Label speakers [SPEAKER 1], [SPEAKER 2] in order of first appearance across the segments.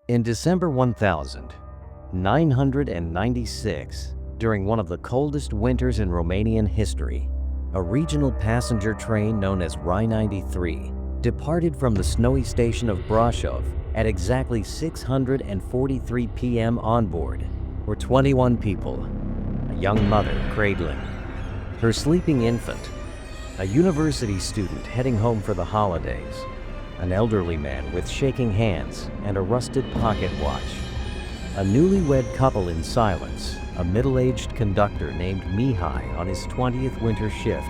[SPEAKER 1] In December 1996, during one of the coldest winters in Romanian history, a regional passenger train known as R-93 departed from the snowy station of Brașov at exactly 6:43 p.m. On board were 21 people, a young mother cradling her sleeping infant, a university student heading home for the holidays, an elderly man with shaking hands and a rusted pocket watch, a newlywed couple in silence, a middle-aged conductor named Mihai on his 20th winter shift,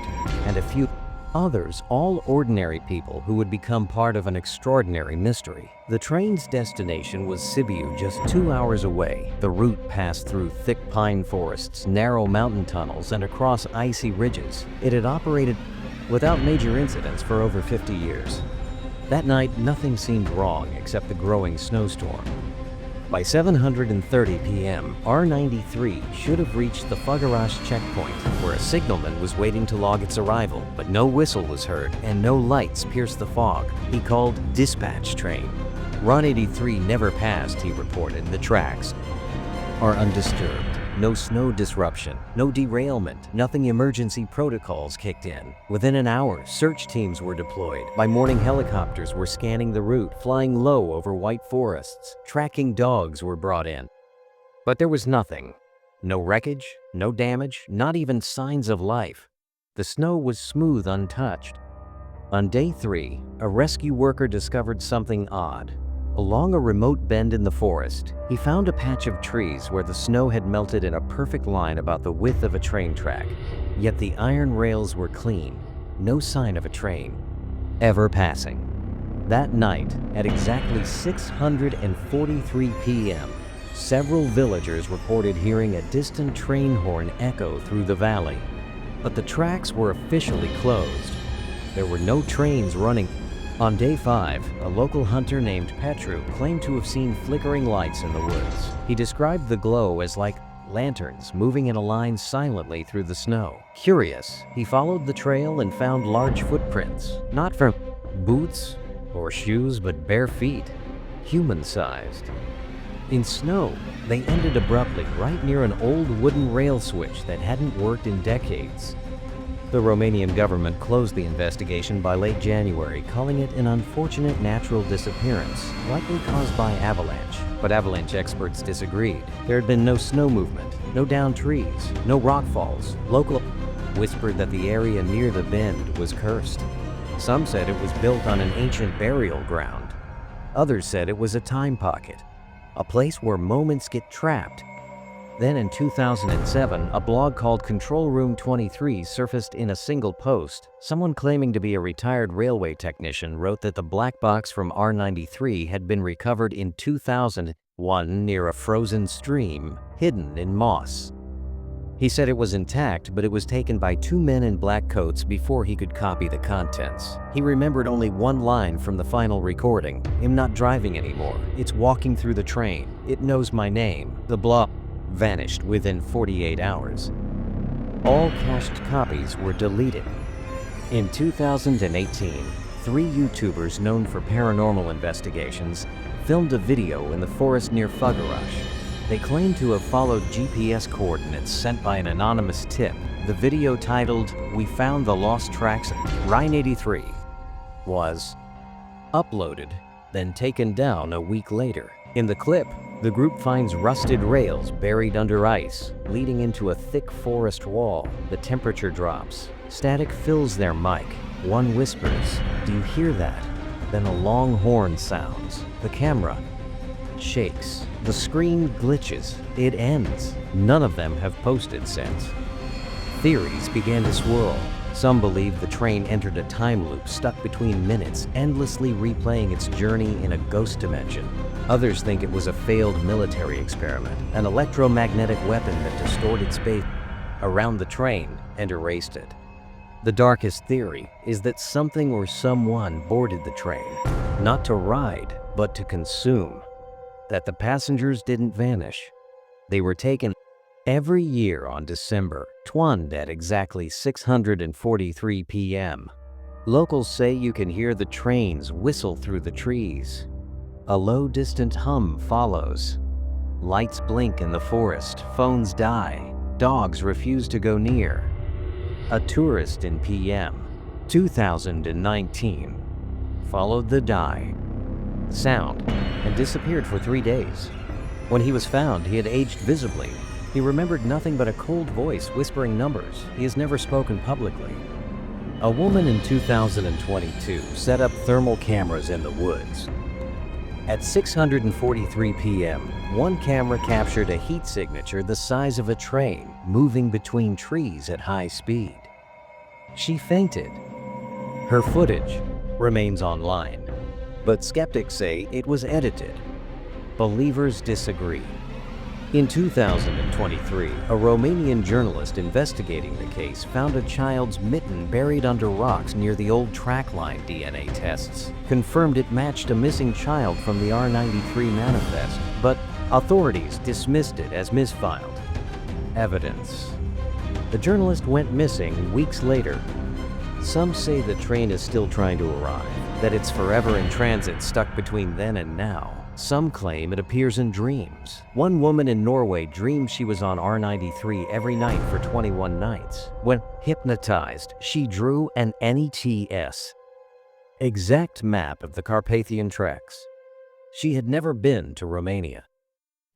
[SPEAKER 1] and a few others, all ordinary people who would become part of an extraordinary mystery. The train's destination was Sibiu, just 2 hours away. The route passed through thick pine forests, narrow mountain tunnels, and across icy ridges. It had operated without major incidents for over 50 years. That night, nothing seemed wrong except the growing snowstorm. By 7:30 p.m., R-93 should have reached the Făgăraș checkpoint, where a signalman was waiting to log its arrival, but no whistle was heard and no lights pierced the fog. He called dispatch train. R-93 never passed, he reported. The tracks are undisturbed. No snow disruption, no derailment, nothing. Emergency protocols kicked in. Within an hour, search teams were deployed. By morning, helicopters were scanning the route, flying low over white forests. Tracking dogs were brought in. But there was nothing. No wreckage, no damage, not even signs of life. The snow was smooth, untouched. On day 3, a rescue worker discovered something odd. Along a remote bend in the forest, he found a patch of trees where the snow had melted in a perfect line about the width of a train track. Yet the iron rails were clean, no sign of a train ever passing. That night, at exactly 6:43 p.m., several villagers reported hearing a distant train horn echo through the valley. But the tracks were officially closed. There were no trains running. On day 5, a local hunter named Petru claimed to have seen flickering lights in the woods. He described the glow as like lanterns moving in a line silently through the snow. Curious, he followed the trail and found large footprints, not from boots or shoes, but bare feet, human-sized. In snow, they ended abruptly right near an old wooden rail switch that hadn't worked in decades. The Romanian government closed the investigation by late January, calling it an unfortunate natural disappearance, likely caused by avalanche. But avalanche experts disagreed. There had been no snow movement, no downed trees, no rockfalls. Local whispered that the area near the bend was cursed. Some said it was built on an ancient burial ground. Others said it was a time pocket, a place where moments get trapped. Then in 2007, a blog called Control Room 23 surfaced in a single post. Someone claiming to be a retired railway technician wrote that the black box from R-93 had been recovered in 2001 near a frozen stream, hidden in moss. He said it was intact, but it was taken by 2 men in black coats before he could copy the contents. He remembered only one line from the final recording: "I'm not driving anymore. It's walking through the train. It knows my name." The blog vanished within 48 hours. All cached copies were deleted. In 2018, 3 YouTubers known for paranormal investigations filmed a video in the forest near Făgăraș. They claimed to have followed GPS coordinates sent by an anonymous tip. The video, titled "We Found the Lost Tracks of R-93", was uploaded, then taken down a week later. In the clip, the group finds rusted rails buried under ice, leading into a thick forest wall. The temperature drops. Static fills their mic. One whispers, "Do you hear that?" Then a long horn sounds. The camera shakes. The screen glitches. It ends. None of them have posted since. Theories began to swirl. Some believe the train entered a time loop stuck between minutes, endlessly replaying its journey in a ghost dimension. Others think it was a failed military experiment, an electromagnetic weapon that distorted space around the train and erased it. The darkest theory is that something or someone boarded the train, not to ride, but to consume. That the passengers didn't vanish. They were taken. Every year on December 20 at exactly 6:43 p.m., locals say you can hear the trains whistle through the trees. A low, distant hum follows. Lights blink in the forest, phones die, dogs refuse to go near. A tourist in PM 2019 followed the sound and disappeared for 3 days. When he was found, he had aged visibly. He remembered nothing but a cold voice whispering numbers. He has never spoken publicly. A woman in 2022 set up thermal cameras in the woods. At 6:43 p.m., one camera captured a heat signature the size of a train moving between trees at high speed. She fainted. Her footage remains online, but skeptics say it was edited. Believers disagree. In 2023, a Romanian journalist investigating the case found a child's mitten buried under rocks near the old track line. DNA tests confirmed it matched a missing child from the R-93 manifest, but authorities dismissed it as misfiled evidence. The journalist went missing weeks later. Some say the train is still trying to arrive, that it's forever in transit stuck between then and now. Some claim it appears in dreams. One woman in Norway dreamed she was on R-93 every night for 21 nights. When hypnotized, she drew an NETS exact map of the Carpathian Treks. She had never been to Romania.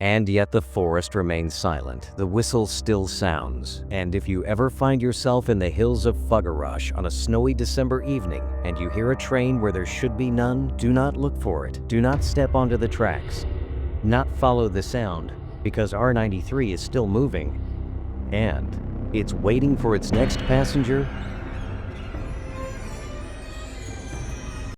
[SPEAKER 1] And yet the forest remains silent, the whistle still sounds, and if you ever find yourself in the hills of Făgăraș on a snowy December evening and you hear a train where there should be none, do not look for it. Do not step onto the tracks. Not follow the sound, because R-93 is still moving, and it's waiting for its next passenger